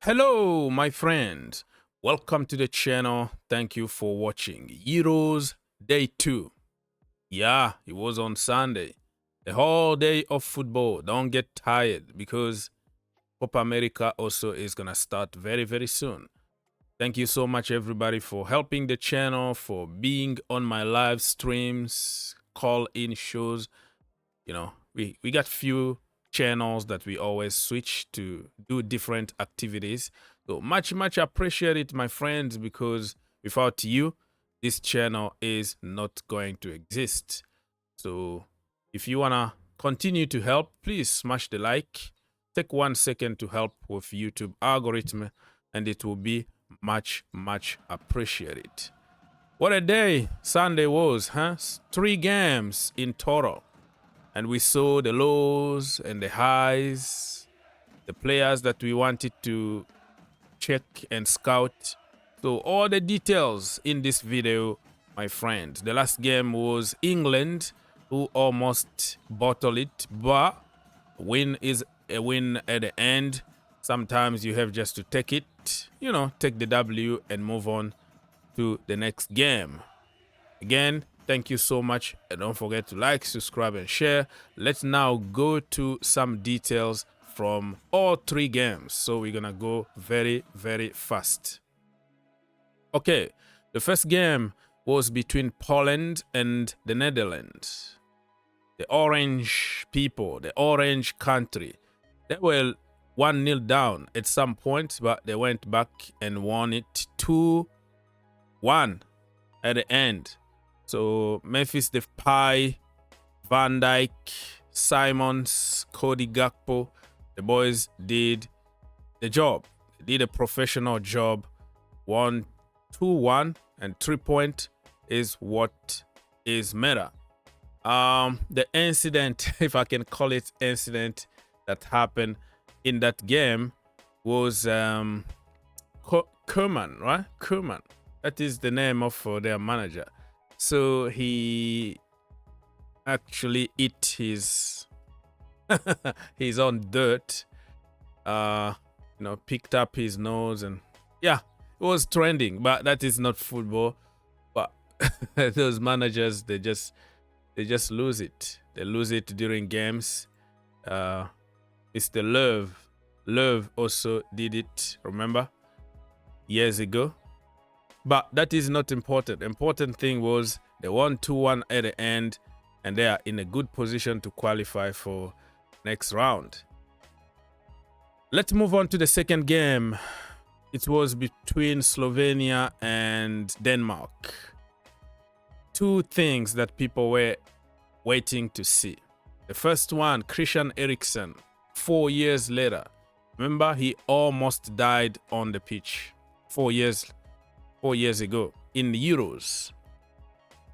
Hello, my friends. Welcome to the channel. Thank you for watching Euros Day 2. Yeah, it was on Sunday. The whole day of football. Don't get tired because Copa America also is going to start very, very soon. Thank you so much, everybody, for helping the channel, for being on my live streams, call-in shows. You know, we got few channels that we always switch to do different activities. So much appreciate it, my friends, because without you, this channel is not going to exist. So if you want to continue to help, please smash the like. Take 1 second to help with YouTube algorithm, and it will be much appreciated. What a day Sunday was, huh? 3 games in total. And we saw the lows and the highs, the players that we wanted to check and scout. So all the details in this video, my friends. The last game was England, who almost bottled it, but a win is a win at the end. Sometimes you have just to take it, you know, take the W and move on to the next game. Again, thank you so much, and don't forget to like, subscribe, and share. Let's now go to some details from all 3 games. So we're gonna go very fast. Okay, the first game was between Poland and the Netherlands. The orange people, the orange country, they were 1-0 down at some point, but they went back and won it 2-1 at the end. So Memphis Depay, Van Dijk, Simons, Cody Gakpo, the boys did the job. They did a professional job. Won 2-1, and 3 points is what is matter. The incident, if I can call it incident, that happened in that game was Koeman, right? Koeman. That is the name of their manager. So he actually ate his his own dirt, you know, picked up his nose, and yeah, it was trending. But that is not football. But those managers, they just lose it. They lose it during games. Mr. Löw also did it, remember, years ago. But that is not important. Important thing was they won 2-1 at the end, and they are in a good position to qualify for next round. Let's move on to the second game. It was between Slovenia and Denmark. 2 things that people were waiting to see. The first one, Christian Eriksen, 4 years later. Remember, he almost died on the pitch 4 years ago in the Euros,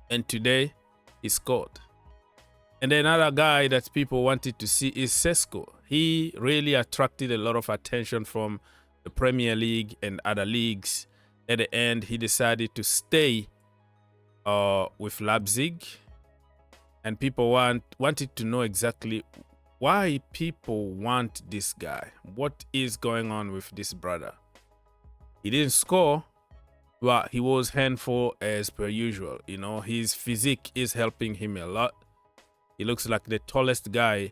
and today he scored. And then another guy that people wanted to see is Sesko. He really attracted a lot of attention from the Premier League and other leagues. At the end, he decided to stay with Leipzig, and people wanted to know exactly why people want this guy. What is going on with this brother? He didn't score, but he was handful as per usual. You know, his physique is helping him a lot. He looks like the tallest guy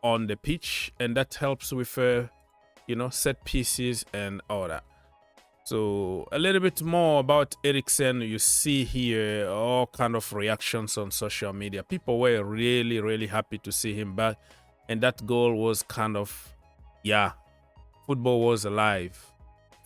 on the pitch, and that helps with, you know, set pieces and all that. So a little bit more about Eriksen. You see here all kind of reactions on social media. People were really happy to see him back, and that goal was kind of, yeah, football was alive.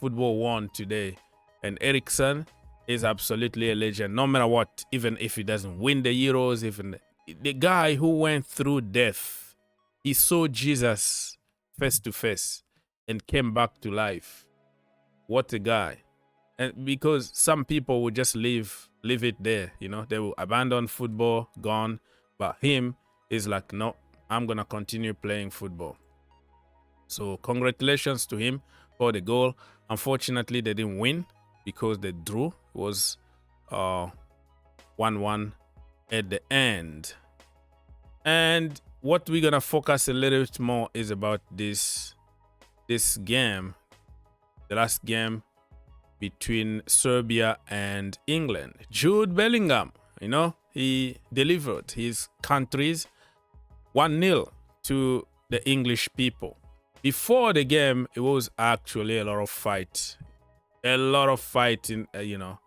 Football won today. And Eriksen is absolutely a legend, no matter what, even if he doesn't win the Euros, even the guy who went through death, he saw Jesus face to face and came back to life. What a guy. And because some people would just leave it there, you know, they will abandon football, gone. But him is like, no, I'm going to continue playing football. So congratulations to him for the goal. Unfortunately, they didn't win, because the draw was 1-1 at the end. And what we're gonna focus a little bit more is about this game, the last game between Serbia and England. Jude Bellingham, you know, he delivered his country's 1-0 to the English people. Before the game, it was actually a lot of fight. A lot of fighting, you know.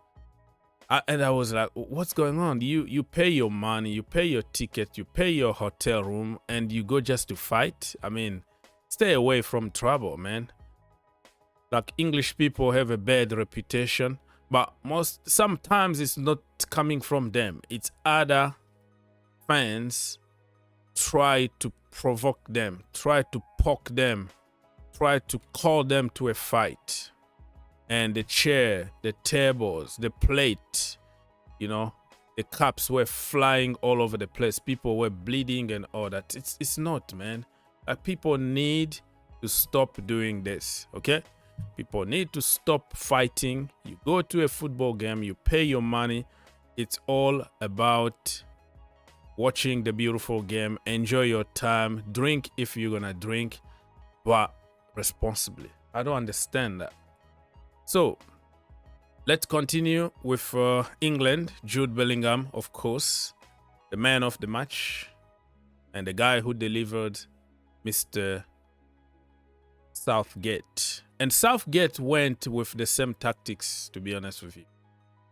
And I was like, what's going on? You pay your money, you pay your ticket, you pay your hotel room, and you go just to fight? I mean, stay away from trouble, man. Like, English people have a bad reputation, but sometimes it's not coming from them. It's other fans try to provoke them, try to poke them, try to call them to a fight. And the chair, the tables, the plate, you know, the cups were flying all over the place. People were bleeding and all that. It's not, man. Like, people need to stop doing this, okay? People need to stop fighting. You go to a football game, you pay your money. It's all about watching the beautiful game. Enjoy your time. Drink if you're gonna drink, but responsibly. I don't understand that. So, let's continue with England. Jude Bellingham, of course, the man of the match, and the guy who delivered Mr. Southgate. And Southgate went with the same tactics, to be honest with you,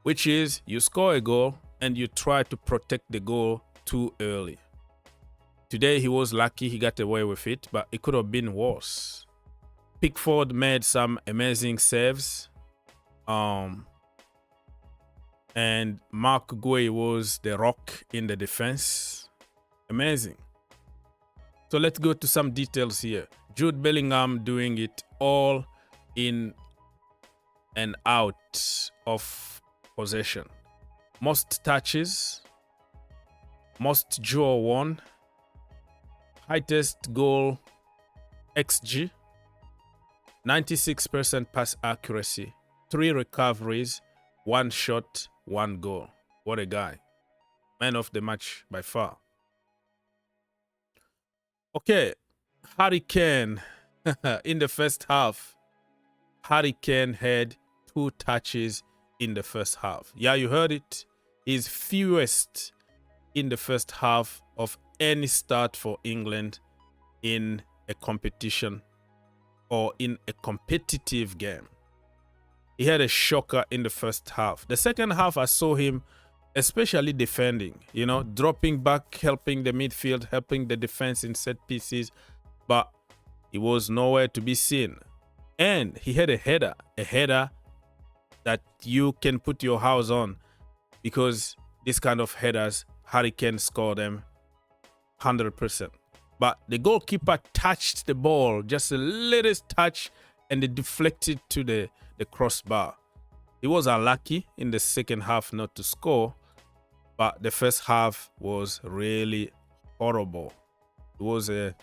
which is you score a goal and you try to protect the goal too early. Today, he was lucky he got away with it, but it could have been worse. Pickford made some amazing saves. And Mark Gueye was the rock in the defense. Amazing. So let's go to some details here. Jude Bellingham doing it all in and out of possession. Most touches, most duel won, highest goal XG, 96% pass accuracy, 3 recoveries, 1 shot, 1 goal. What a guy. Man of the match by far. Okay, Harry Kane in the first half. Harry Kane had 2 touches in the first half. Yeah, you heard it. He's fewest in the first half of any start for England in a competition or in a competitive game. He had a shocker in the first half. The second half, I saw him especially defending, you know, dropping back, helping the midfield, helping the defense in set pieces, but he was nowhere to be seen. And he had a header that you can put your house on, because this kind of headers, Harry Kane scored them 100%. But the goalkeeper touched the ball, just the latest touch, and it deflected to the crossbar. He was unlucky in the second half not to score, but the first half was really horrible. It was a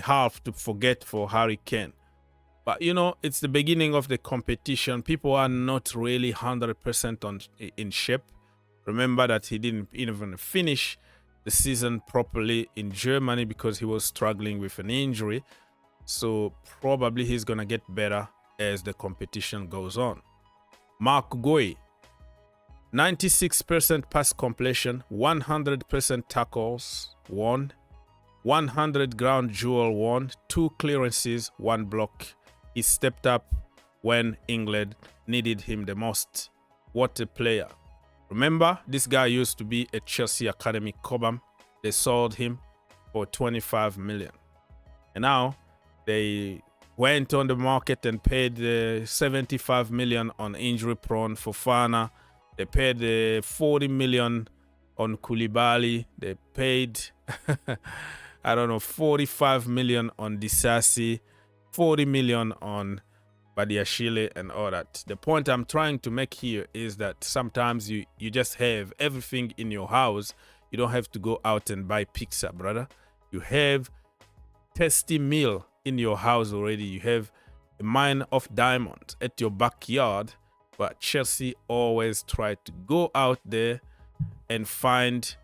half to forget for Harry Kane. But, you know, it's the beginning of the competition. People are not really 100% in shape. Remember that he didn't even finish the season properly in Germany because he was struggling with an injury. So probably he's going to get better as the competition goes on. Mark Gueye, 96% pass completion, 100% tackles won, 100 ground duel won, 2 clearances, 1 block. He stepped up when England needed him the most. What a player. Remember, this guy used to be a Chelsea Academy Cobham. They sold him for 25 million. And now they went on the market and paid 75 million on injury-prone Fofana. They paid 40 million on Koulibaly. They paid, I don't know, 45 million on Disasi, 40 million on Badiashile and all that. The point I'm trying to make here is that sometimes you just have everything in your house. You don't have to go out and buy pizza, brother. You have tasty meal in your house already. You have a mine of diamonds at your backyard. But Chelsea always try to go out there and find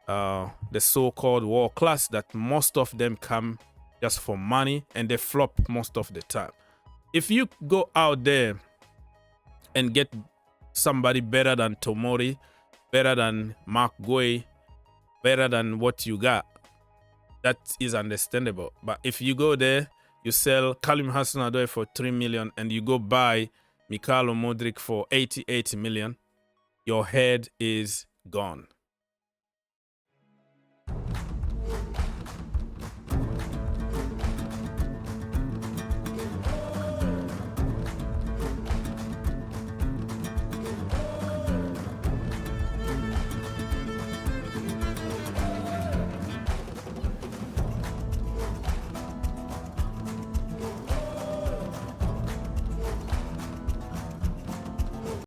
the so-called world class that most of them come just for money, and they flop most of the time. if you go out there and get somebody better than Tomori, better than Mark Guay, better than what you got, that is understandable. But if you go there, you sell Kalim Hassan-Odoi for 3 million and you go buy Mikhailo Modric for 88 million, your head is gone.